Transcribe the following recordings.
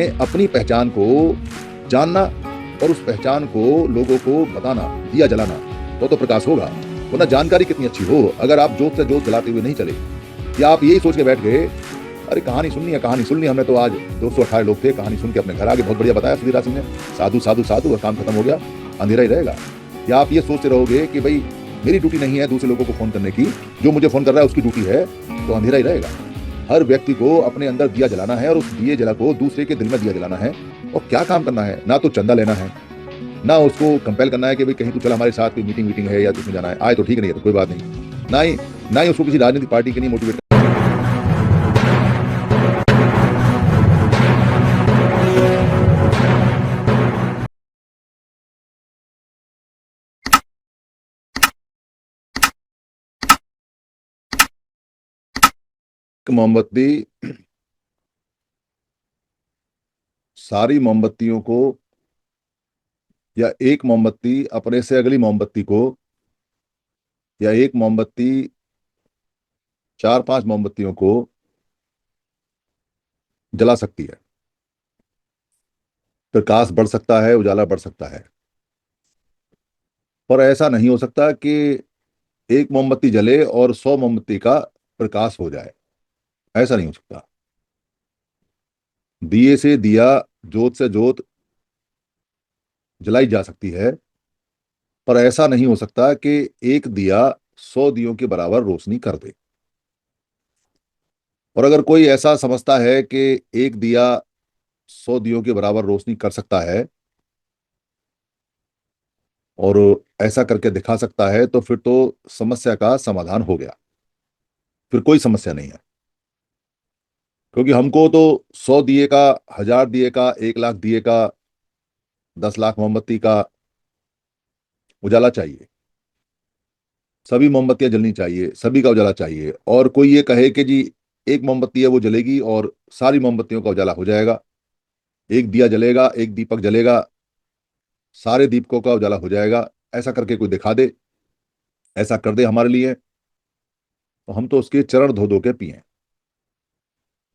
में अपनी पहचान को जानना और उस पहचान को लोगों को बताना, दिया जलाना, तो प्रकाश होगा। वरना जानकारी कितनी अच्छी हो, अगर आप जोत से जोत जलाते हुए नहीं चले, या आप यही सोच के बैठ गए अरे कहानी सुननी है, कहानी सुननी, हमें तो आज 218 लोग थे, कहानी सुन के अपने घर आगे, बहुत बढ़िया बताया सुधीर सिंह ने, साधु साधु साधु, और काम खत्म हो गया, अंधेरा ही रहेगा। या आप ये सोचते रहोगे कि भाई मेरी ड्यूटी नहीं है दूसरे लोगों को फोन करने की, जो मुझे फोन कर रहा है उसकी ड्यूटी है, तो अंधेरा ही रहेगा। हर व्यक्ति को अपने अंदर दिया जलाना है और उस दिए जला को दूसरे के दिल में दिया जलाना है। और क्या काम करना है, ना तो चंदा लेना है, ना उसको कंपेल करना है कि भाई कहीं तू चल हमारे साथ, कोई मीटिंग है या तुझे जाना है, आए तो ठीक, नहीं है तो कोई बात नहीं, ना ही उसको किसी राजनीतिक पार्टी के लिए मोटिवेट। मोमबत्ती सारी मोमबत्तियों को, या एक मोमबत्ती अपने से अगली मोमबत्ती को, या एक मोमबत्ती 4-5 मोमबत्तियों को जला सकती है। प्रकाश बढ़ सकता है, उजाला बढ़ सकता है, पर ऐसा नहीं हो सकता कि एक मोमबत्ती जले और 100 मोमबत्ती का प्रकाश हो जाए। ऐसा नहीं हो सकता। दिए से दिया, जोत से जोत जलाई जा सकती है, पर ऐसा नहीं हो सकता कि एक दिया 100 दियों के बराबर रोशनी कर दे। और अगर कोई ऐसा समझता है कि एक दिया 100 दियों के बराबर रोशनी कर सकता है और ऐसा करके दिखा सकता है, तो फिर तो समस्या का समाधान हो गया, फिर कोई समस्या नहीं है। क्योंकि हमको तो 100 दिए का, 1000 दिए का, 1 लाख दिए का, 10 लाख मोमबत्ती का उजाला चाहिए। सभी मोमबत्तियां जलनी चाहिए, सभी का उजाला चाहिए। और कोई ये कहे कि जी एक मोमबत्ती है वो जलेगी और सारी मोमबत्तियों का उजाला हो जाएगा, एक दिया जलेगा, एक दीपक जलेगा, सारे दीपकों का उजाला हो जाएगा, ऐसा करके कोई दिखा दे, ऐसा कर दे हमारे लिए, तो हम तो उसके चरण धो धो के पिए,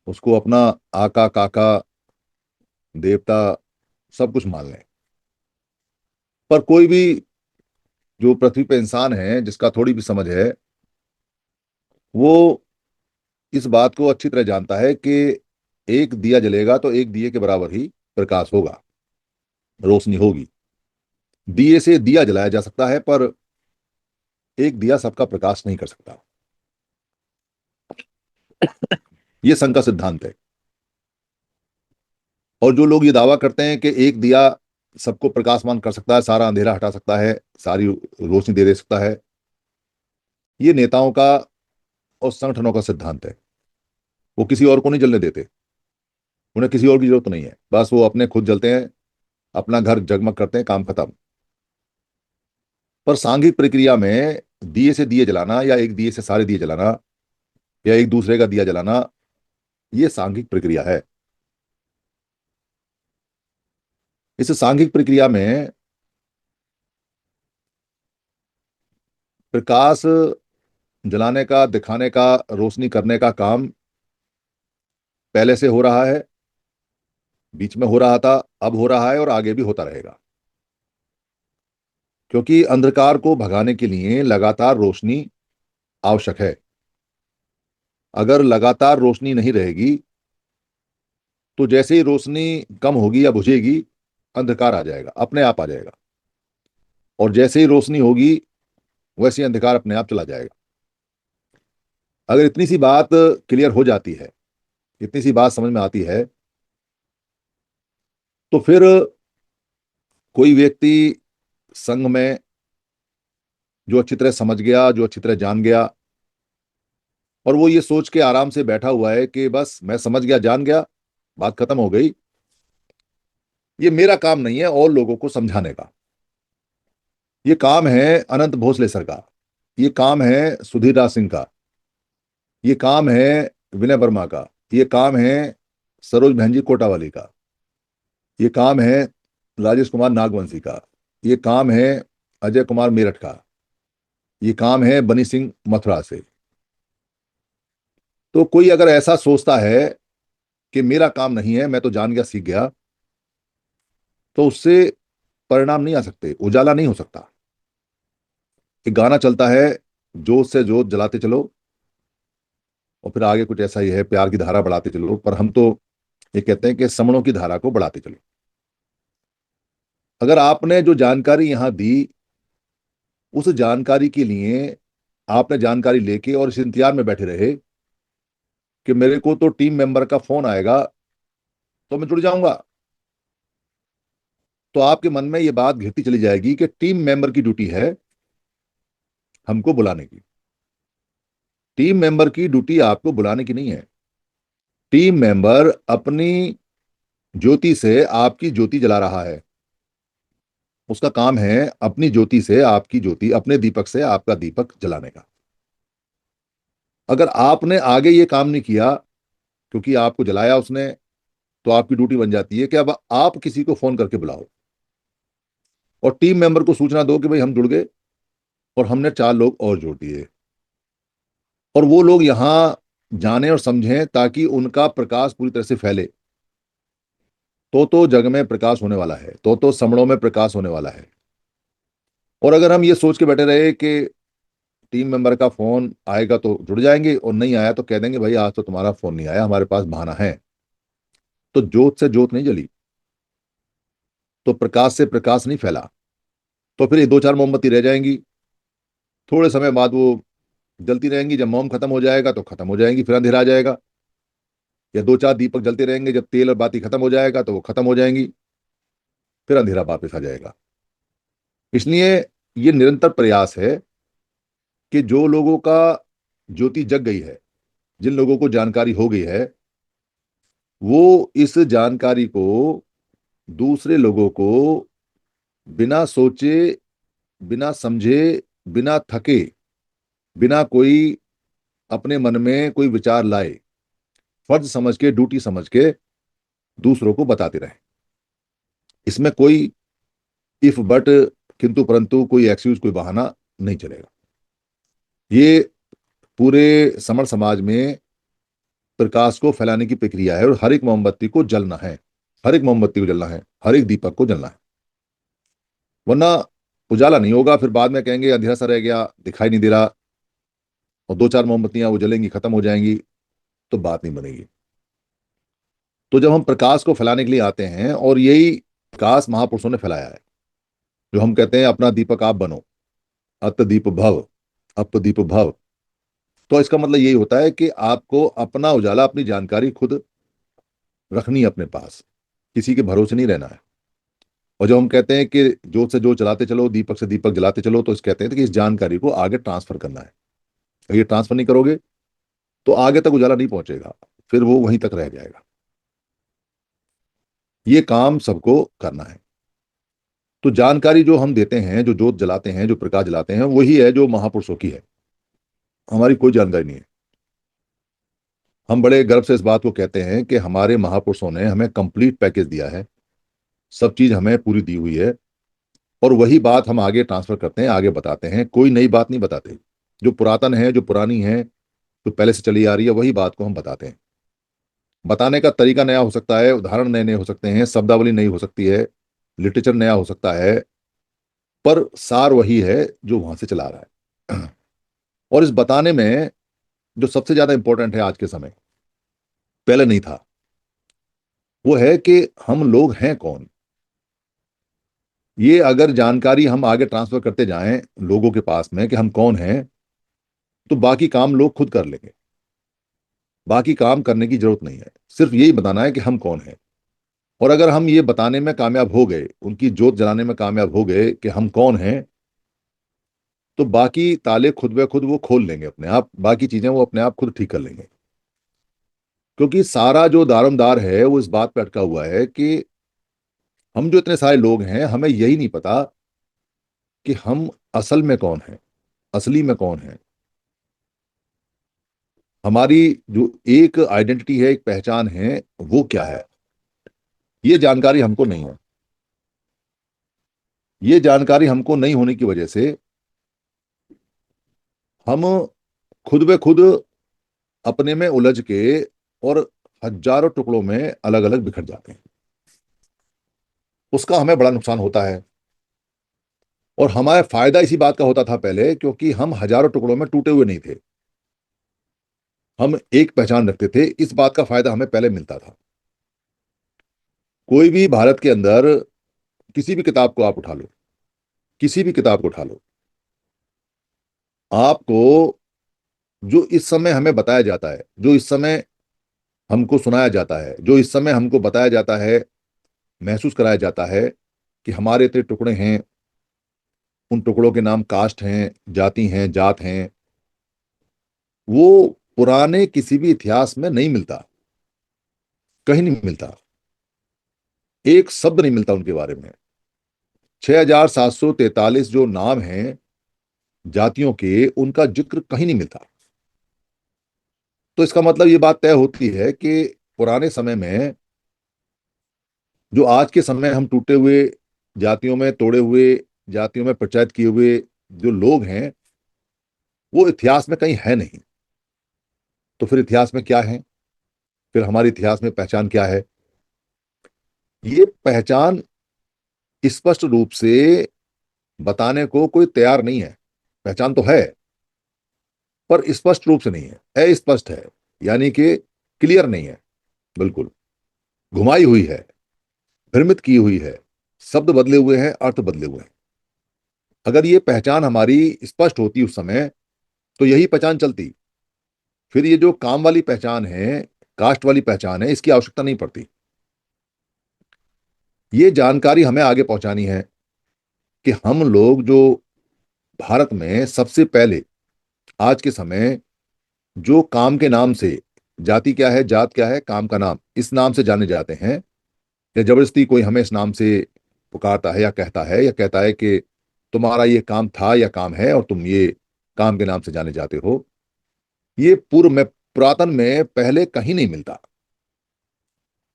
उसको अपना आका काका देवता सब कुछ मान लें। पर कोई भी जो पृथ्वी पे इंसान है, जिसका थोड़ी भी समझ है, वो इस बात को अच्छी तरह जानता है कि एक दिया जलेगा तो एक दिए के बराबर ही प्रकाश होगा, रोशनी होगी। दिए से दिया जलाया जा सकता है, पर एक दिया सबका प्रकाश नहीं कर सकता। यह संघ का सिद्धांत है। और जो लोग ये दावा करते हैं कि एक दिया सबको प्रकाशमान कर सकता है, सारा अंधेरा हटा सकता है, सारी रोशनी दे सकता है, ये नेताओं का और संगठनों का सिद्धांत है। वो किसी और को नहीं जलने देते, उन्हें किसी और की जरूरत नहीं है, बस वो अपने खुद जलते हैं, अपना घर जगमग करते हैं, काम खत्म। पर सांघिक प्रक्रिया में दिए से दिए जलाना, या एक दिए से सारे दिए जलाना, या एक दूसरे का दिया जलाना, यह सांघिक प्रक्रिया है। इस सांघिक प्रक्रिया में प्रकाश जलाने का, दिखाने का, रोशनी करने का काम पहले से हो रहा है, बीच में हो रहा था, अब हो रहा है और आगे भी होता रहेगा। क्योंकि अंधकार को भगाने के लिए लगातार रोशनी आवश्यक है। अगर लगातार रोशनी नहीं रहेगी तो जैसे ही रोशनी कम होगी या बुझेगी, अंधकार आ जाएगा, अपने आप आ जाएगा। और जैसे ही रोशनी होगी वैसे ही अंधकार अपने आप चला जाएगा। अगर इतनी सी बात क्लियर हो जाती है, इतनी सी बात समझ में आती है, तो फिर कोई व्यक्ति संघ में जो अच्छी तरह समझ गया, जो अच्छी तरह जान गया, और वो ये सोच के आराम से बैठा हुआ है कि बस मैं समझ गया, जान गया, बात खत्म हो गई, ये मेरा काम नहीं है और लोगों को समझाने का। ये काम है अनंत भोसले सर का, ये काम है सुधीर राज सिंह का, ये काम है विनय वर्मा का, ये काम है सरोज बहन जी कोटावाली का, ये काम है राजेश कुमार नागवंशी का, ये काम है अजय कुमार मेरठ का, ये काम है बनी सिंह मथुरा से। तो कोई अगर ऐसा सोचता है कि मेरा काम नहीं है, मैं तो जान गया, सीख गया, तो उससे परिणाम नहीं आ सकते, उजाला नहीं हो सकता। एक गाना चलता है, जोत से जोत जलाते चलो, और फिर आगे कुछ ऐसा ही है, प्यार की धारा बढ़ाते चलो, पर हम तो ये कहते हैं कि समणों की धारा को बढ़ाते चलो। अगर आपने जो जानकारी यहां दी, उस जानकारी के लिए आपने जानकारी लेके और इस इंतजार में बैठे रहे कि मेरे को तो टीम मेंबर का फोन आएगा तो मैं जुड़ जाऊंगा, तो आपके मन में ये बात घिरती चली जाएगी कि टीम मेंबर की ड्यूटी है हमको बुलाने की। टीम मेंबर की ड्यूटी आपको बुलाने की नहीं है। टीम मेंबर अपनी ज्योति से आपकी ज्योति जला रहा है। उसका काम है अपनी ज्योति से आपकी ज्योति, अपने दीपक से आपका दीपक जलाने का। अगर आपने आगे ये काम नहीं किया, क्योंकि आपको जलाया उसने, तो आपकी ड्यूटी बन जाती है कि अब आप किसी को फोन करके बुलाओ और टीम मेंबर को सूचना दो कि भाई हम जुड़ गए और हमने 4 लोग और जोड़ दिए, और वो लोग यहां जाने और समझें ताकि उनका प्रकाश पूरी तरह से फैले। तो जग में प्रकाश होने वाला है, तो समणों में प्रकाश होने वाला है। और अगर हम ये सोच के बैठे रहे कि टीम मेंबर का फोन आएगा तो जुड़ जाएंगे, और नहीं आया तो कह देंगे भाई आज तो तुम्हारा फोन नहीं आया, हमारे पास बहाना है, तो जोत से जोत नहीं जली, तो प्रकाश से प्रकाश नहीं फैला। तो फिर ये 2-4 मोमबत्ती रह जाएंगी, थोड़े समय बाद वो जलती रहेंगी, जब मोम खत्म हो जाएगा तो खत्म हो जाएंगी, फिर अंधेरा आ जाएगा। या 2-4 दीपक जलते रहेंगे, जब तेल और बाती खत्म हो जाएगा तो वो खत्म हो जाएंगी, फिर अंधेरा वापस आ जाएगा। इसलिए ये निरंतर प्रयास है कि जो लोगों का ज्योति जग गई है, जिन लोगों को जानकारी हो गई है, वो इस जानकारी को दूसरे लोगों को बिना सोचे, बिना समझे, बिना थके, बिना कोई अपने मन में कोई विचार लाए, फर्ज समझ के, ड्यूटी समझ के दूसरों को बताते रहे। इसमें कोई इफ बट, किंतु परंतु, कोई एक्सक्यूज, कोई बहाना नहीं चलेगा। ये पूरे समण समाज में प्रकाश को फैलाने की प्रक्रिया है, और हर एक मोमबत्ती को जलना है, हर एक मोमबत्ती को जलना है, हर एक दीपक को जलना है, वरना उजाला नहीं होगा। फिर बाद में कहेंगे अंधेरा सा रह गया, दिखाई नहीं दे रहा, और 2-4 मोमबत्तियां वो जलेंगी, खत्म हो जाएंगी, तो बात नहीं बनेगी। तो जब हम प्रकाश को फैलाने के लिए आते हैं, और यही प्रकाश महापुरुषों ने फैलाया है, जो हम कहते हैं अपना दीपक आप बनो, अत दीप भव, अप दीप भव, तो इसका मतलब यही होता है कि आपको अपना उजाला, अपनी जानकारी खुद रखनी है अपने पास, किसी के भरोसे नहीं रहना है। और जब हम कहते हैं कि जोत से जोत जलाते चलो, दीपक से दीपक जलाते चलो, तो इस कहते हैं कि इस जानकारी को आगे ट्रांसफर करना है। अगर ये ट्रांसफर नहीं करोगे तो आगे तक उजाला नहीं पहुंचेगा, फिर वो वहीं तक रह जाएगा। ये काम सबको करना है। तो जानकारी जो हम देते हैं, जो जोत जलाते हैं, जो प्रकाश जलाते हैं, वही है जो महापुरुषों की है, हमारी कोई जानकारी नहीं है। हम बड़े गर्व से इस बात को कहते हैं कि हमारे महापुरुषों ने हमें कंप्लीट पैकेज दिया है, सब चीज हमें पूरी दी हुई है, और वही बात हम आगे ट्रांसफर करते हैं, आगे बताते हैं, कोई नई बात नहीं बताते। जो पुरातन है, जो पुरानी है, जो पहले से चली आ रही है, वही बात को हम बताते हैं। बताने का तरीका नया हो सकता है, उदाहरण नए नए हो सकते हैं, शब्दावली नई हो सकती है, लिटरेचर नया हो सकता है, पर सार वही है जो वहां से चला रहा है। और इस बताने में जो सबसे ज्यादा इंपॉर्टेंट है आज के समय, पहले नहीं था, वो है कि हम लोग हैं कौन। ये अगर जानकारी हम आगे ट्रांसफर करते जाएं लोगों के पास में कि हम कौन हैं, तो बाकी काम लोग खुद कर लेंगे। बाकी काम करने की जरूरत नहीं है, सिर्फ यही बताना है कि हम कौन हैं। और अगर हम ये बताने में कामयाब हो गए, उनकी जोत जलाने में कामयाब हो गए कि हम कौन हैं, तो बाकी ताले खुद ब खुद वो खोल लेंगे अपने आप, बाकी चीजें वो अपने आप खुद ठीक कर लेंगे। क्योंकि सारा जो दारोमदार है वो इस बात पे अटका हुआ है कि हम जो इतने सारे लोग हैं, हमें यही नहीं पता कि हम असल में कौन है, असली में कौन है। हमारी जो एक आइडेंटिटी है, एक पहचान है, वो क्या है, ये जानकारी हमको नहीं है। ये जानकारी हमको नहीं होने की वजह से हम खुद ब खुद अपने में उलझ के और हजारों टुकड़ों में अलग अलग बिखर जाते हैं। उसका हमें बड़ा नुकसान होता है। और हमारा फायदा इसी बात का होता था पहले, क्योंकि हम हजारों टुकड़ों में टूटे हुए नहीं थे, हम एक पहचान रखते थे। इस बात का फायदा हमें पहले मिलता था। कोई भी भारत के अंदर किसी भी किताब को आप उठा लो, किसी भी किताब को उठा लो, आपको जो इस समय हमें बताया जाता है, जो इस समय हमको सुनाया जाता है, जो इस समय हमको बताया जाता है, महसूस कराया जाता है कि हमारे इतने टुकड़े हैं, उन टुकड़ों के नाम कास्ट हैं, जाति हैं, जात हैं, वो पुराने किसी भी इतिहास में नहीं मिलता, कहीं नहीं मिलता। एक शब्द नहीं मिलता उनके बारे में। 6743 जो नाम हैं जातियों के, उनका जिक्र कहीं नहीं मिलता। तो इसका मतलब ये बात तय होती है कि पुराने समय में, जो आज के समय हम टूटे हुए जातियों में, तोड़े हुए जातियों में पंचायत किए हुए जो लोग हैं, वो इतिहास में कहीं है नहीं। तो फिर इतिहास में क्या है? फिर हमारे इतिहास में पहचान क्या है? ये पहचान स्पष्ट रूप से बताने को कोई तैयार नहीं है। पहचान तो है, पर स्पष्ट रूप से नहीं है, अस्पष्ट है, यानी कि क्लियर नहीं है, बिल्कुल घुमाई हुई है, भ्रमित की हुई है, शब्द बदले हुए हैं, अर्थ बदले हुए हैं। अगर ये पहचान हमारी स्पष्ट होती उस समय, तो यही पहचान चलती। फिर ये जो काम वाली पहचान है, कास्ट वाली पहचान है, इसकी आवश्यकता नहीं पड़ती। ये जानकारी हमें आगे पहुंचानी है कि हम लोग जो भारत में सबसे पहले आज के समय जो काम के नाम से, जाति क्या है, जात क्या है, काम का नाम, इस नाम से जाने जाते हैं, या जबरदस्ती कोई हमें इस नाम से पुकारता है, या कहता है कि तुम्हारा ये काम था या काम है और तुम ये काम के नाम से जाने जाते हो, ये पूर्व में, पुरातन में पहले कहीं नहीं मिलता,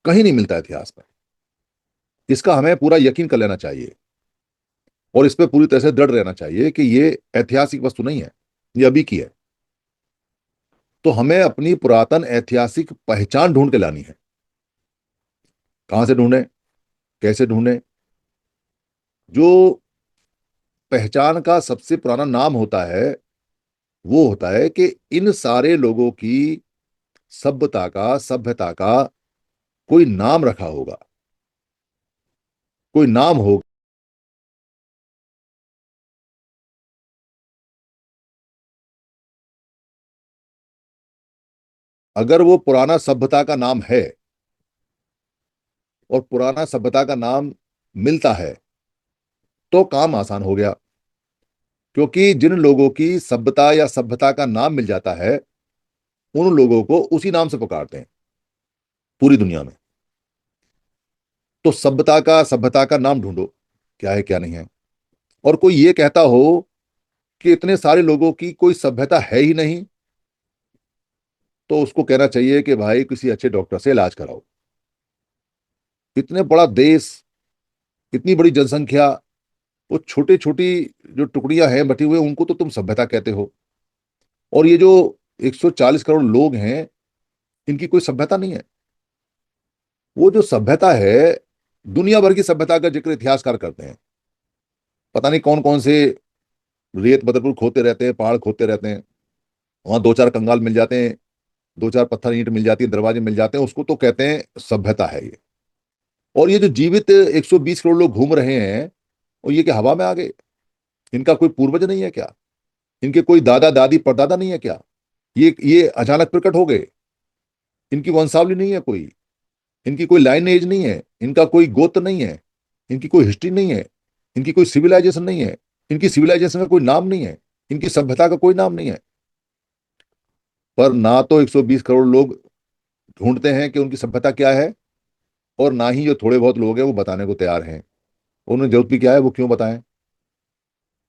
कहीं नहीं मिलता इतिहास में। इसका हमें पूरा यकीन कर लेना चाहिए और इस पर पूरी तरह से दृढ़ रहना चाहिए कि ये ऐतिहासिक वस्तु नहीं है, ये अभी की है। तो हमें अपनी पुरातन ऐतिहासिक पहचान ढूंढ के लानी है। कहां से ढूंढें, कैसे ढूंढें? जो पहचान का सबसे पुराना नाम होता है, वो होता है कि इन सारे लोगों की सभ्यता का कोई नाम रखा होगा, कोई नाम होगा। अगर वो पुराना सभ्यता का नाम है और पुराना सभ्यता का नाम मिलता है, तो काम आसान हो गया। क्योंकि जिन लोगों की सभ्यता या सभ्यता का नाम मिल जाता है, उन लोगों को उसी नाम से पुकारते हैं पूरी दुनिया में। तो सभ्यता का नाम ढूंढो, क्या है क्या नहीं है। और कोई ये कहता हो कि इतने सारे लोगों की कोई सभ्यता है ही नहीं, तो उसको कहना चाहिए कि भाई किसी अच्छे डॉक्टर से इलाज कराओ। इतने बड़ा देश, इतनी बड़ी जनसंख्या, वो छोटी छोटी जो टुकड़ियां हैं बटी हुए, उनको तो तुम सभ्यता कहते हो। और ये जो 140 करोड़ लोग हैं, इनकी कोई सभ्यता नहीं है। वो जो सभ्यता है, दुनिया भर की सभ्यता का जिक्र इतिहासकार करते हैं। पता नहीं कौन कौन से रेत बदरपुर खोदते रहते हैं, पहाड़ खोदते रहते हैं, वहां दो चार कंगाल मिल जाते हैं, दो चार पत्थर ईंट मिल जाती है, दरवाजे मिल जाते हैं, उसको तो कहते हैं सभ्यता है ये। और ये जो जीवित 120 करोड़ लोग घूम रहे हैं, और ये क्या हवा में आ गए? इनका कोई पूर्वज नहीं है क्या? इनके कोई दादा दादी परदादा नहीं है क्या? ये अचानक प्रकट हो गए? इनकी वंशावली नहीं है कोई, इनकी कोई लाइन एज नहीं है, इनका कोई गोत्र नहीं है, इनकी कोई हिस्ट्री नहीं है, इनकी कोई सिविलाइजेशन नहीं है, इनकी सिविलाइजेशन का कोई नाम नहीं है, इनकी सभ्यता का कोई नाम नहीं है। पर ना तो 120 करोड़ लोग ढूंढते हैं कि उनकी सभ्यता क्या है, और ना ही जो थोड़े बहुत लोग हैं वो बताने को तैयार हैं। उन्हें जरूरत भी क्या है, वो क्यों बताएं?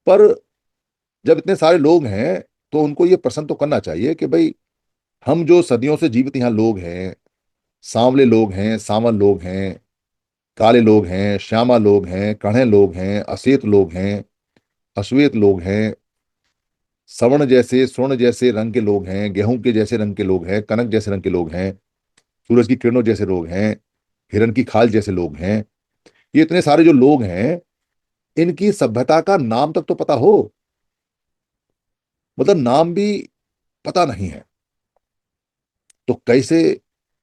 पर जब इतने सारे लोग हैं, तो उनको ये प्रश्न तो करना चाहिए कि भाई, हम जो सदियों से जीवित यहाँ लोग हैं, सांवले लोग हैं, सावन लोग हैं, काले लोग हैं, श्यामा लोग हैं, कढ़े लोग हैं, अश्वेत लोग हैं, अश्वेत लोग हैं, स्वर्ण जैसे रंग के लोग हैं, गेहूं के जैसे रंग के लोग हैं, कनक जैसे रंग के लोग हैं, सूरज की किरणों जैसे लोग हैं, हिरण की खाल जैसे लोग हैं। ये इतने सारे जो लोग हैं, इनकी सभ्यता का नाम तक तो पता हो, मतलब नाम भी पता नहीं है। तो कैसे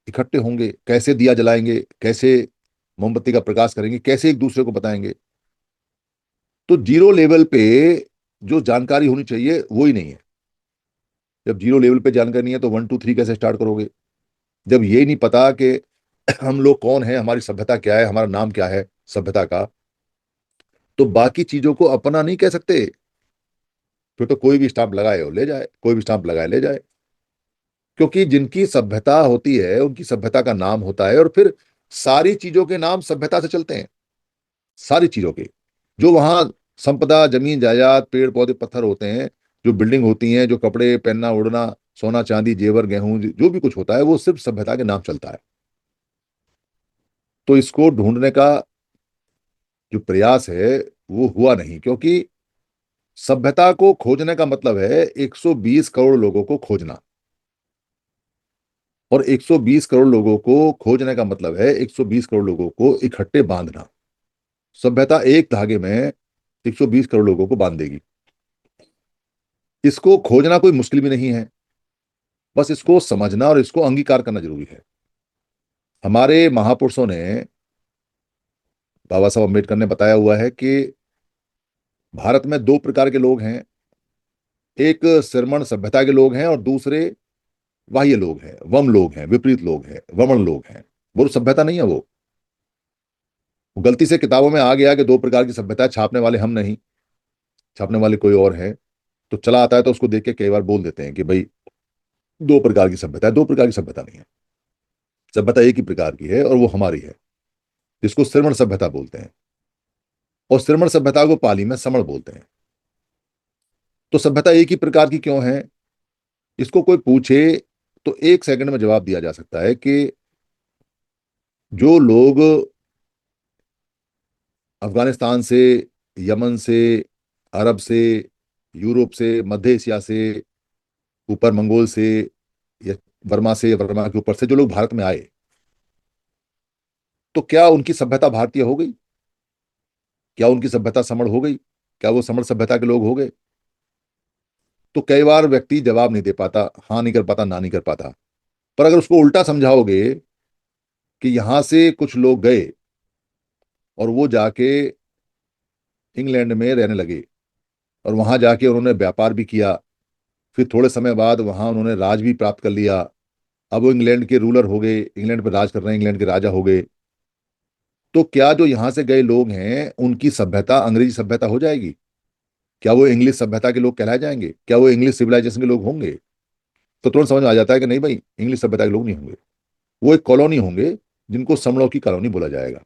इकट्ठे होंगे, कैसे दिया जलाएंगे, कैसे मोमबत्ती का प्रकाश करेंगे, कैसे एक दूसरे को बताएंगे? तो जीरो लेवल पे जो जानकारी होनी चाहिए वो ही नहीं है। जब जीरो लेवल पे जानकारी नहीं है तो 1 2 3 कैसे स्टार्ट करोगे? जब ये नहीं पता कि हम लोग कौन है, हमारी सभ्यता क्या है, हमारा नाम क्या है सभ्यता का, तो बाकी चीजों को अपना नहीं कह सकते। फिर तो कोई भी स्टाम्प लगाए और ले जाए, कोई भी स्टाम्प लगाए ले जाए। क्योंकि जिनकी सभ्यता होती है उनकी सभ्यता का नाम होता है, और फिर सारी चीजों के नाम सभ्यता से चलते हैं। सारी चीजों के जो वहां संपदा, जमीन जायदाद, पेड़ पौधे, पत्थर होते हैं, जो बिल्डिंग होती हैं, जो कपड़े पहनना ओढ़ना, सोना चांदी जेवर गेहूं, जो भी कुछ होता है वो सिर्फ सभ्यता के नाम चलता है। तो इसको ढूंढने का जो प्रयास है वो हुआ नहीं, क्योंकि सभ्यता को खोजने का मतलब है 120 करोड़ लोगों को खोजना, और 120 करोड़ लोगों को खोजने का मतलब है 120 करोड़ लोगों को इकट्ठे बांधना। सभ्यता एक धागे में 120 करोड़ लोगों को बांध देगी। इसको खोजना कोई मुश्किल भी नहीं है, बस इसको समझना और इसको अंगीकार करना जरूरी है। हमारे महापुरुषों ने, बाबा साहब अम्बेडकर ने बताया हुआ है कि भारत में दो प्रकार के लोग हैं। एक श्रमण सभ्यता के लोग हैं और दूसरे बाह्य लोग हैं, वम लोग हैं, विपरीत लोग हैं, वमन लोग हैं। वो सभ्यता नहीं है। वो गलती से किताबों में आ गया कि दो प्रकार की सभ्यता है, छापने वाले हम नहीं, छापने वाले कोई और है। तो चला आता है तो उसको देख के कई बार बोल देते हैं कि भाई दो प्रकार की सभ्यता है। दो प्रकार की सभ्यता नहीं है, सभ्यता एक ही प्रकार की है और वो हमारी है, जिसको श्रमण सभ्यता बोलते हैं। और श्रमण सभ्यता को पाली में समण बोलते हैं। तो सभ्यता एक ही प्रकार की क्यों है, इसको कोई पूछे तो 1 सेकंड में जवाब दिया जा सकता है कि जो लोग अफगानिस्तान से, यमन से, अरब से, यूरोप से, मध्य एशिया से, ऊपर मंगोल से, या वर्मा से, या वर्मा के ऊपर से जो लोग भारत में आए, तो क्या उनकी सभ्यता भारतीय हो गई? क्या उनकी सभ्यता समण हो गई? क्या वो समण सभ्यता के लोग हो गए? तो कई बार व्यक्ति जवाब नहीं दे पाता, हाँ नहीं कर पाता, ना नहीं कर पाता। पर अगर उसको उल्टा समझाओगे कि यहां से कुछ लोग गए और वो जाके इंग्लैंड में रहने लगे, और वहां जाके उन्होंने व्यापार भी किया, फिर थोड़े समय बाद वहां उन्होंने राज भी प्राप्त कर लिया, अब वो इंग्लैंड के रूलर हो गए, इंग्लैंड पर राज कर रहे हैं, इंग्लैंड के राजा हो गए, तो क्या जो यहां से गए लोग हैं उनकी सभ्यता अंग्रेजी सभ्यता हो जाएगी? क्या वो इंग्लिश सभ्यता के लोग कहलाए जाएंगे? क्या वो इंग्लिश सिविलाइजेशन के लोग होंगे? तो तुरंत समझ में आ जाता है कि नहीं भाई, इंग्लिश सभ्यता के लोग नहीं होंगे। वो एक कॉलोनी होंगे, जिनको समणों की कॉलोनी बोला जाएगा।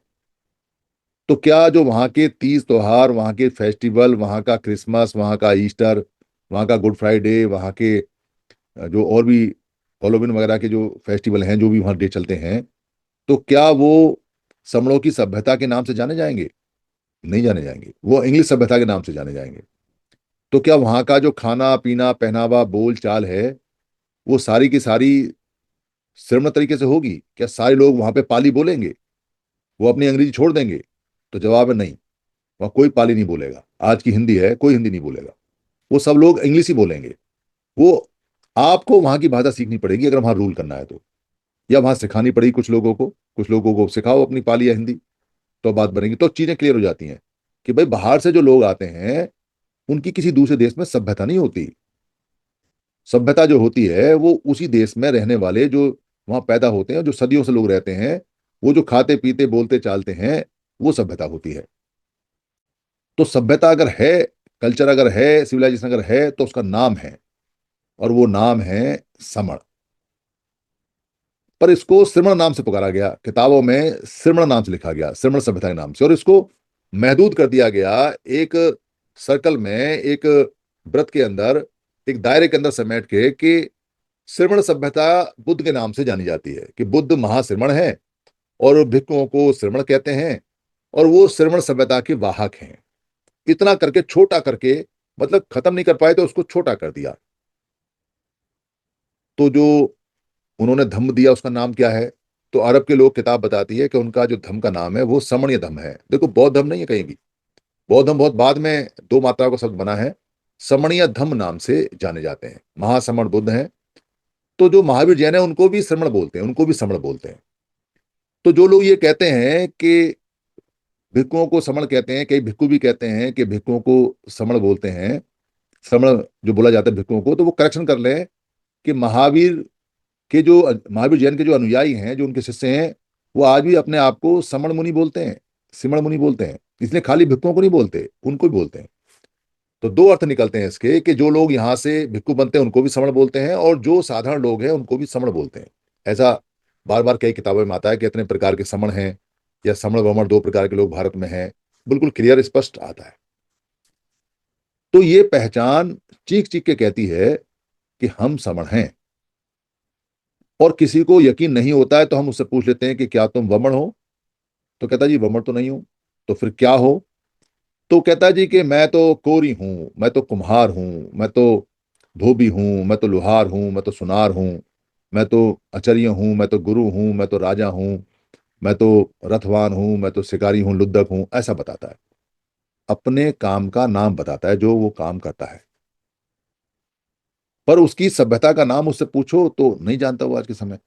तो क्या जो वहाँ के तीज त्योहार, वहाँ के फेस्टिवल, वहाँ का क्रिसमस, वहाँ का ईस्टर, वहाँ का गुड फ्राइडे, वहाँ के जो और भी हॉलोवीन वगैरह के जो फेस्टिवल हैं, जो भी वहाँ डे चलते हैं, तो क्या वो समणों की सभ्यता के नाम से जाने जाएंगे? नहीं जाने जाएंगे, वो इंग्लिश सभ्यता के नाम से जाने जाएंगे। तो क्या वहाँ का जो खाना पीना, पहनावा, बोल चाल है, वो सारी की सारी श्रमण तरीके से होगी? क्या सारे लोग वहाँ पे पाली बोलेंगे? वो अपनी अंग्रेजी छोड़ देंगे? तो जवाब है नहीं। वहाँ कोई पाली नहीं बोलेगा। आज की हिंदी है, कोई हिंदी नहीं बोलेगा, वो सब लोग इंग्लिश ही बोलेंगे। वो आपको वहां की भाषा सीखनी पड़ेगी अगर वहां रूल करना है तो, या वहां सिखानी पड़ेगी कुछ लोगों को, कुछ लोगों को सिखाओ अपनी पाली या हिंदी, तो बात बनेगी। तो चीजें क्लियर हो जाती हैं कि भाई बाहर से जो लोग आते हैं उनकी किसी दूसरे देश में सभ्यता नहीं होती। सभ्यता जो होती है वो उसी देश में रहने वाले जो वहां पैदा होते हैं, जो सदियों से लोग रहते हैं, वो जो खाते पीते बोलते चालते हैं, वो सभ्यता होती है। तो सभ्यता अगर है, कल्चर अगर है, सिविलाइजेशन अगर है, तो उसका नाम है, और वो नाम है समण। पर इसको श्रमण नाम से पुकारा गया, किताबों में श्रमण नाम से लिखा गया, श्रमण सभ्यता के नाम से, और इसको महदूद कर दिया गया एक सर्कल में, एक वृत्त के अंदर, एक दायरे के अंदर समेट के कि श्रमण सभ्यता बुद्ध के नाम से जानी जाती है, कि बुद्ध महाश्रमण है और भिक्षुओं को श्रमण कहते हैं, और वो श्रमण सभ्यता के वाहक हैं। इतना करके, छोटा करके, मतलब खत्म नहीं कर पाए तो उसको छोटा कर दिया। तो जो उन्होंने धम्म दिया उसका नाम क्या है? तो अरब के लोग किताब बताती है कि उनका जो धर्म का नाम है वो समणीय धर्म है। देखो, बौद्ध धर्म नहीं है कहीं भी। बौद्ध धर्म बहुत बाद में दो मात्राओं का शब्द बना है। समणीय धम्म नाम से जाने जाते हैं। महासमण बुद्ध हैं। तो जो महावीर जैन है उनको भी श्रमण बोलते हैं, उनको भी समण बोलते हैं। तो जो लोग ये कहते हैं कि भिक्षुओं को समण कहते हैं, कई भिक्षु भी कहते हैं कि भिक्षुओं को समण बोलते हैं, श्रमण जो बोला जाता है भिक्षुओं को, तो वो करेक्शन कर लें कि महावीर जैन के जो अनुयायी हैं, जो उनके शिष्य हैं, वो आज भी अपने आप को समण मुनि बोलते हैं, सिमण मुनि बोलते हैं। इसलिए खाली भिक्षुओं को नहीं बोलते, उनको भी बोलते हैं। तो दो अर्थ निकलते हैं इसके कि जो लोग यहाँ से भिक्षु बनते हैं उनको भी समण बोलते हैं, और जो साधारण लोग हैं उनको भी समण बोलते हैं। ऐसा बार बार कई किताबों में आता है कि इतने प्रकार के समण हैं, या समण वमण दो प्रकार के लोग भारत में हैं। बिल्कुल क्लियर स्पष्ट आता है। तो ये पहचान चीख चीख के कहती है कि हम समण हैं। और किसी को यकीन नहीं होता है तो हम उससे पूछ लेते हैं कि क्या तुम वमण हो? तो कहता जी वमण तो नहीं हूं। तो फिर क्या हो? तो कहता जी कि मैं तो कोरी हूं, मैं तो कुम्हार हूं, मैं तो धोबी हूं, मैं तो लोहार हूं, मैं तो सुनार हूं, मैं तो आचार्य हूं, मैं तो गुरु हूं, मैं तो राजा हूं, मैं तो रथवान हूं, मैं तो शिकारी हूं, लुद्धक हूं। ऐसा बताता है, अपने काम का नाम बताता है जो वो काम करता है। पर उसकी सभ्यता का नाम उससे पूछो तो नहीं जानता वो आज के समय।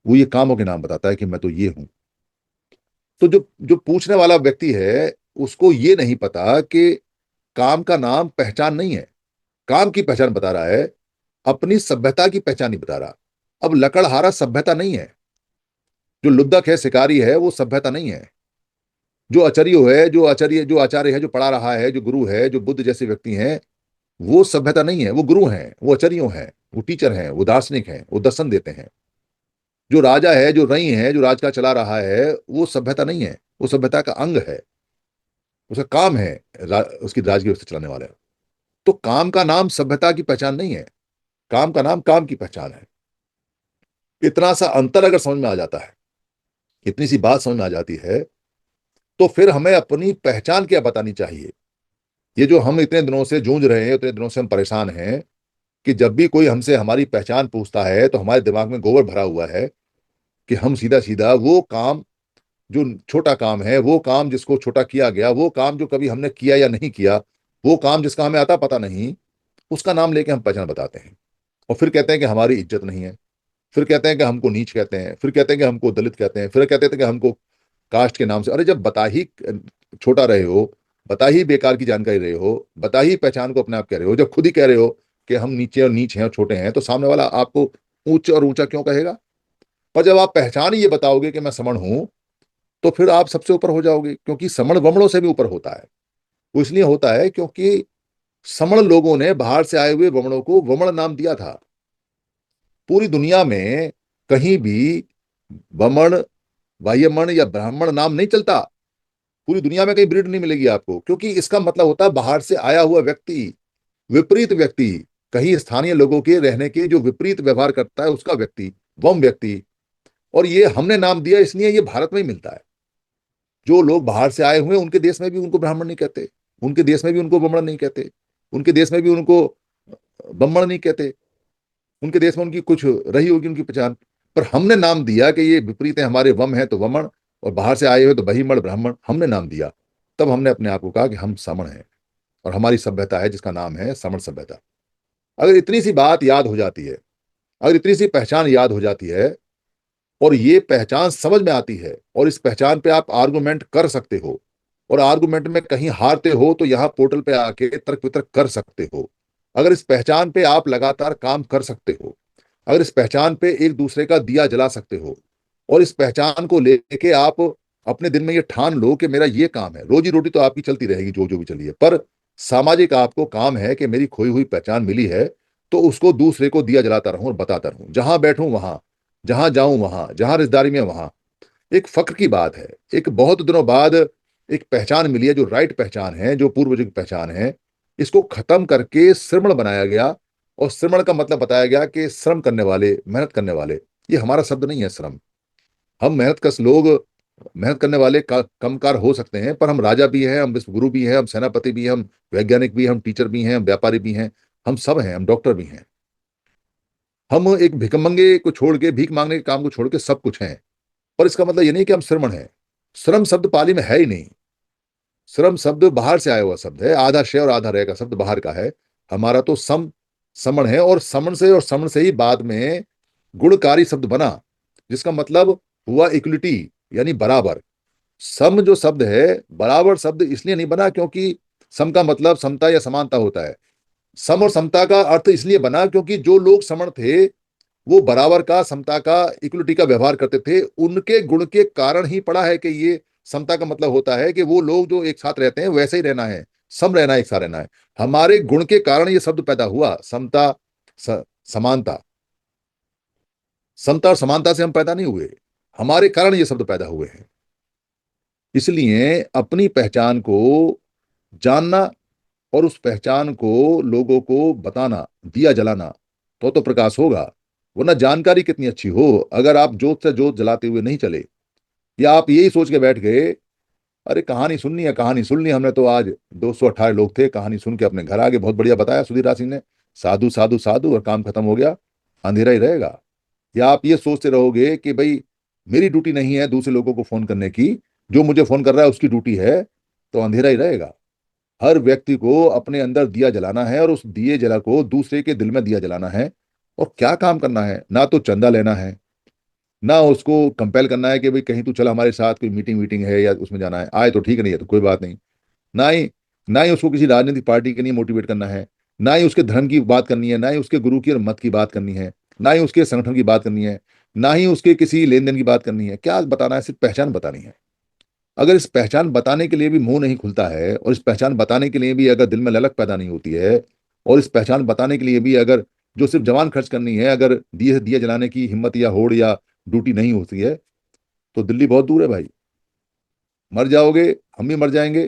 वो ये कामों के नाम बताता है कि मैं तो ये हूं। तो जो जो पूछने वाला व्यक्ति है उसको ये नहीं पता कि काम का नाम पहचान नहीं है। काम की पहचान बता रहा है, अपनी सभ्यता की पहचान नहीं बता रहा। अब लकड़हारा सभ्यता नहीं है। जो लुद्धक है, शिकारी है, वो सभ्यता नहीं है। जो आचार्य है, जो आचार्य है, जो पढ़ा रहा है, जो गुरु है, जो बुद्ध जैसे व्यक्ति हैं, वो सभ्यता नहीं है। वो गुरु हैं, वो आचार्यों हैं, वो टीचर हैं, वो दार्शनिक हैं, वो दर्शन देते हैं। जो राजा है, जो रई है, जो राज का चला रहा है, वो सभ्यता नहीं है। वो सभ्यता का अंग है। उसका काम है उसकी राज की व्यवस्था चलाने वाला। तो काम का नाम सभ्यता की पहचान नहीं है। काम का नाम काम की पहचान है। इतना सा अंतर अगर समझ में आ जाता है, इतनी सी बात समझ में आ जाती है, तो फिर हमें अपनी पहचान क्या बतानी चाहिए। ये जो हम इतने दिनों से जूझ रहे हैं, इतने दिनों से हम परेशान हैं कि जब भी कोई हमसे हमारी पहचान पूछता है तो हमारे दिमाग में गोबर भरा हुआ है कि हम सीधा सीधा वो काम, जो छोटा काम है, वो काम जिसको छोटा किया गया, वो काम जो कभी हमने किया या नहीं किया, वो काम जिसका हमें आता पता नहीं, उसका नाम लेके हम पहचान बताते हैं। और फिर कहते हैं कि हमारी इज्जत नहीं है। फिर कहते हैं कि हमको नीच कहते हैं। फिर कहते हैं कि हमको दलित कहते हैं। फिर कहते थे कि हमको कास्ट के नाम से। अरे जब बता ही छोटा रहे हो, बता ही बेकार की जानकारी रहे हो, बता ही पहचान को अपने आप कह रहे हो, जब खुद ही कह रहे हो कि हम नीचे और नीच हैं और छोटे हैं, तो सामने वाला आपको ऊंच और ऊंचा क्यों कहेगा? पर जब आप पहचान ही ये बताओगे कि मैं समण हूं, तो फिर आप सबसे ऊपर हो जाओगे, क्योंकि समण वमणों से भी ऊपर होता है। वो इसलिए होता है क्योंकि समण लोगों ने बाहर से आए हुए वमणों को वमण नाम दिया था। पूरी दुनिया में कहीं भी वमण, वाह्यमण या ब्राह्मण नाम नहीं चलता। पूरी दुनिया में कहीं ब्रीड नहीं मिलेगी आपको, क्योंकि इसका मतलब होता है बाहर से आया हुआ व्यक्ति, विपरीत व्यक्ति, कहीं स्थानीय लोगों के रहने के जो विपरीत व्यवहार करता है उसका व्यक्ति, वम व्यक्ति। और ये हमने नाम दिया इसलिए ये भारत में ही मिलता है। जो लोग बाहर से आए हुए हैं उनके देश में भी उनको ब्राह्मण नहीं कहते, उनके देश में भी उनको ब्राह्मण नहीं कहते, उनके देश में भी उनको ब्राह्मण नहीं कहते। उनके देश में उनकी कुछ रही होगी उनकी पहचान। पर हमने नाम दिया कि ये विपरीत है, हमारे वम है तो वमन, और बाहर से आए हुए तो बहिमण ब्राह्मण, हमने नाम दिया। तब हमने अपने आप को कहा कि हम समण हैं, और हमारी सभ्यता है जिसका नाम है समण सभ्यता। अगर इतनी सी बात याद हो जाती है, अगर इतनी सी पहचान याद हो जाती है, और ये पहचान समझ में आती है, और इस पहचान पे आप आर्गुमेंट कर सकते हो, और आर्गुमेंट में कहीं हारते हो तो यहाँ पोर्टल पे आके तर्क वितर्क कर सकते हो। अगर इस पहचान पे आप लगातार काम कर सकते हो, अगर इस पहचान पे एक दूसरे का दिया जला सकते हो, और इस पहचान को लेके आप अपने दिन में ये ठान लो कि मेरा ये काम है, रोजी रोटी तो आपकी चलती रहेगी जो जो भी चलिए, पर सामाजिक आपको काम है कि मेरी खोई हुई पहचान मिली है, तो उसको दूसरे को दिया जलाता रहूं और बताता रहूं, जहां बैठूं वहां, जहां जाऊं वहां, जहां रिश्तेदारी में वहां। एक फक्र की बात है, एक बहुत दिनों बाद एक पहचान मिली है जो राइट पहचान है, जो पूर्वजों की पहचान है। इसको खत्म करके श्रमण बनाया गया, और श्रमण का मतलब बताया गया कि श्रम करने वाले, मेहनत करने वाले। ये हमारा शब्द नहीं है श्रम। हम मेहनत कश लोग, मेहनत करने वाले कमकार हो सकते हैं, पर हम राजा भी हैं, हम विश्वगुरु भी हैं, हम सेनापति भी हैं, हम वैज्ञानिक भी हैं, हम टीचर भी हैं, हम व्यापारी भी हैं, हम सब हैं, हम डॉक्टर भी हैं। हम एक भिखमंगे को छोड़ के, भीख मांगने के काम को छोड़ के सब कुछ हैं। पर इसका मतलब ये नहीं कि हम श्रमण हैं। श्रम शब्द पाली में है ही नहीं। श्रम शब्द बाहर से आया हुआ शब्द है, आधा शय और आधा रय का शब्द बाहर का है। हमारा तो सम समण है, और समण से ही बाद में गुणकारी शब्द बना, जिसका मतलब हुआ इक्वलिटी, यानी बराबर। सम जो शब्द है, बराबर शब्द इसलिए नहीं बना क्योंकि सम का मतलब समता या समानता होता है। सम और समता का अर्थ इसलिए बना क्योंकि जो लोग समण थे वो बराबर का, समता का, इक्वलिटी का व्यवहार करते थे। उनके गुण के कारण ही पड़ा है कि ये समता का मतलब होता है कि वो लोग जो एक साथ रहते हैं वैसे ही रहना है, सम रहना है, एक साथ रहना है। हमारे गुण के कारण ये शब्द पैदा हुआ, समता, समानता। समता और समानता से हम पैदा नहीं हुए, हमारे कारण ये शब्द पैदा हुए हैं। इसलिए अपनी पहचान को जानना और उस पहचान को लोगों को बताना, दिया जलाना, तो प्रकाश होगा। वरना जानकारी कितनी अच्छी हो, अगर आप जोत से जोत जलाते हुए नहीं चले, या आप यही सोच के बैठ गए, अरे कहानी सुननी है, कहानी सुन ली हमने, तो आज 218 लोग थे, कहानी सुन के अपने घर आ गए, बहुत बढ़िया बताया सुधीर राज सिंह ने, साधु साधु साधु, और काम खत्म हो गया, अंधेरा ही रहेगा। या आप ये सोचते रहोगे कि भाई मेरी ड्यूटी नहीं है दूसरे लोगों को फोन करने की, जो मुझे फोन कर रहा है उसकी ड्यूटी है, तो अंधेरा ही रहेगा। हर व्यक्ति को अपने अंदर दिया जलाना है, और उस दिए जला को दूसरे के दिल में दिया जलाना है। और क्या काम करना है, ना तो चंदा लेना है, ना उसको कंपेल करना है कि भाई कहीं तू चल हमारे साथ, कोई मीटिंग वीटिंग है या उसमें जाना है, आए तो ठीक है, नहीं है तो कोई बात नहीं। ना ही उसको किसी राजनीतिक पार्टी के लिए मोटिवेट करना है, ना ही उसके धर्म की बात करनी है, ना ही उसके गुरु की और मत की बात करनी है, ना ही उसके संगठन की बात करनी है, ना ही उसके किसी लेन देन की बात करनी है। क्या बताना है, सिर्फ पहचान बतानी है। अगर इस पहचान बताने के लिए भी मुंह नहीं खुलता है, और इस पहचान बताने के लिए भी अगर दिल में ललक पैदा नहीं होती है, और इस पहचान बताने के लिए भी अगर जो सिर्फ जवान खर्च करनी है, अगर दिए दिए जलाने की हिम्मत या होड़ या ड्यूटी नहीं होती है, तो दिल्ली बहुत दूर है भाई। मर जाओगे, हम भी मर जाएंगे,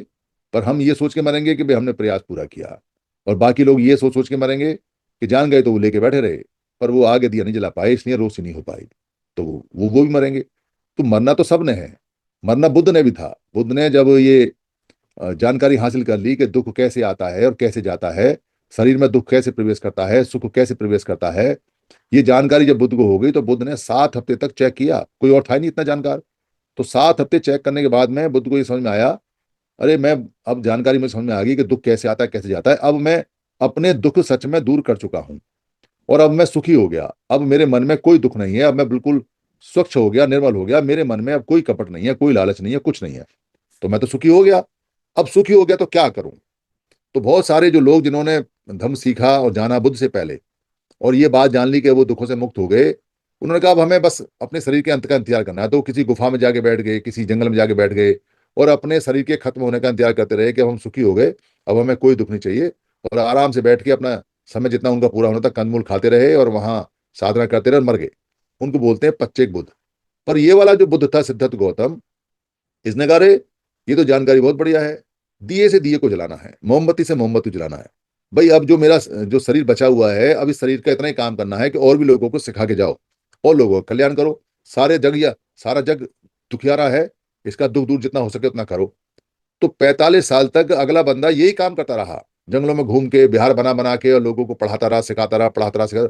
पर हम ये सोच के मरेंगे कि भाई हमने प्रयास पूरा किया। और बाकी लोग ये सोच सोच के मरेंगे कि जान गए तो वो लेके बैठे रहे, पर वो आगे दिया नहीं जला पाए, इसलिए रोशनी नहीं हो पाई, तो वो भी मरेंगे। तो मरना तो सबने है। मरना बुद्ध ने भी था। बुद्ध ने जब ये जानकारी हासिल कर ली कि दुख कैसे आता है और कैसे जाता है, शरीर में दुख कैसे प्रवेश करता है, सुख कैसे प्रवेश करता है, ये जानकारी जब बुद्ध को हो गई, तो बुद्ध ने 7 हफ्ते तक चेक किया, कोई और था ही नहीं इतना जानकार। तो 7 हफ्ते चेक करने के बाद में बुद्ध को ये समझ में आया, अरे मैं, अब जानकारी में समझ में आ गई कि दुख कैसे आता है, कैसे जाता है। अब मैं अपने दुख सच में दूर कर चुका हूं, और अब मैं सुखी हो गया। अब मेरे मन में कोई दुख नहीं है, अब मैं बिल्कुल स्वच्छ हो गया, निर्मल हो गया, मेरे मन में अब कोई कपट नहीं है, कोई लालच नहीं है, कुछ नहीं है। तो मैं तो सुखी हो गया। अब सुखी हो गया तो क्या करूं? तो बहुत सारे जो लोग जिन्होंने धम्म सीखा और जाना बुद्ध से पहले, और ये बात जान ली कि वो दुखों से मुक्त हो गए, उन्होंने कहा अब हमें बस अपने शरीर के अंत का इंतजार करना है। तो किसी गुफा में जाके बैठ गए, किसी जंगल में जाके बैठ गए, और अपने शरीर के खत्म होने का इंतजार करते रहे कि अब हम सुखी हो गए, अब हमें कोई दुख नहीं चाहिए। और आराम से बैठ के अपना समय जितना उनका पूरा होना था कंदमूल खाते रहे, और वहां साधना करते रहे और मर गए। उनको बोलते हैं पच्चेक बुद्ध। पर ये वाला जो बुद्ध था, सिद्धार्थ गौतम, इसने कहा रे ये तो जानकारी बहुत बढ़िया है, दिए से दिए को जलाना है, मोमबत्ती से मोमबत्ती जलाना है। भाई अब जो मेरा जो शरीर बचा हुआ है, अब इस शरीर का इतना ही काम करना है कि और भी लोगों को सिखा के जाओ, और लोगों का कल्याण करो। सारे जग या सारा जग दुखियारा है, इसका दुख दूर जितना हो सके उतना करो। तो 45 साल तक अगला बंदा यही काम करता रहा, जंगलों में घूम के बिहार बना बना के, और लोगों को पढ़ाता रहा, सिखाता रहा, पढ़ाता रहा, सिखाता।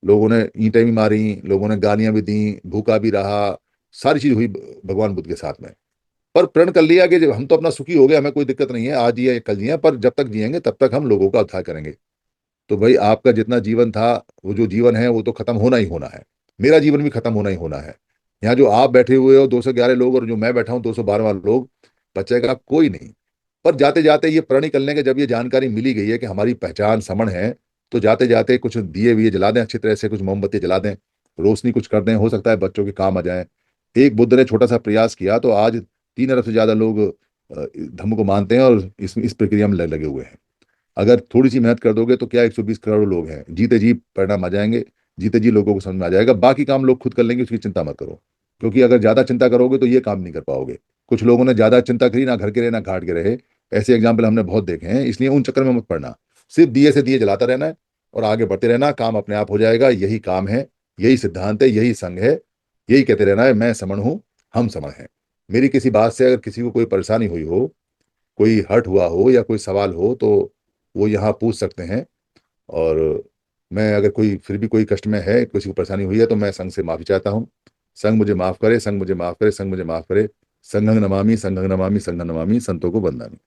लोगों ने ईंटें भी मारी, लोगों ने गालियां भी दी, भूखा भी रहा, सारी चीज हुई भगवान बुद्ध के साथ में। पर प्रण कर लिया कि जब हम तो अपना सुखी हो गए, हमें कोई दिक्कत नहीं है, आज जिए कल जिए, पर जब तक जिएंगे तब तक हम लोगों का उद्धार करेंगे। तो भाई आपका जितना जीवन था, वो जो जीवन है वो तो खत्म होना ही होना है। मेरा जीवन भी खत्म होना ही होना है। यहाँ जो आप बैठे हुए हो 211 लोग, और जो मैं बैठा हूँ 212 लोग, बचेगा कोई नहीं। पर जाते जाते ये प्रण निकलने के, जब ये जानकारी मिली गई है कि हमारी पहचान समण है, तो जाते जाते कुछ दिए विए जला दें अच्छी तरह से, कुछ मोमबत्ती जला दें, रोशनी कुछ कर दें, हो सकता है बच्चों के काम आ जाए। एक बुद्ध ने छोटा सा प्रयास किया तो आज 3 अरब से ज्यादा लोग धम्म को मानते हैं, और इस प्रक्रिया में लगे हुए हैं। अगर थोड़ी सी मेहनत कर दोगे तो क्या 120 करोड़ लोग हैं, जीते जी परिणाम आ जाएंगे, जीते जी लोगों को समझ में आ जाएगा। बाकी काम लोग खुद कर लेंगे, उसकी चिंता मत करो। क्योंकि अगर ज्यादा चिंता करोगे तो ये काम नहीं कर पाओगे। कुछ लोगों ने ज्यादा चिंता करी, ना घर के रहे ना घाट के रहे, ऐसे एग्जाम्पल हमने बहुत देखे हैं। इसलिए उन चक्कर में मत पड़ना, सिर्फ दिए से दिए जलाता रहना है, और आगे बढ़ते रहना, काम अपने आप हो जाएगा। यही काम है, यही सिद्धांत है, यही संघ है। यही कहते रहना है, मैं समण हूं, हम समण हैं। मेरी किसी बात से अगर किसी को कोई परेशानी हुई हो, कोई हर्ट हुआ हो, या कोई सवाल हो, तो वो यहाँ पूछ सकते हैं। और मैं अगर कोई फिर भी कोई कष्ट में है, किसी को परेशानी हुई है, तो मैं संघ से माफी चाहता हूँ। संघ मुझे माफ करे, संघ मुझे माफ करे, संघ मुझे माफ करे। संघं नमामि, संघं नमामि, संघं नमामि, संतों को बंदामी।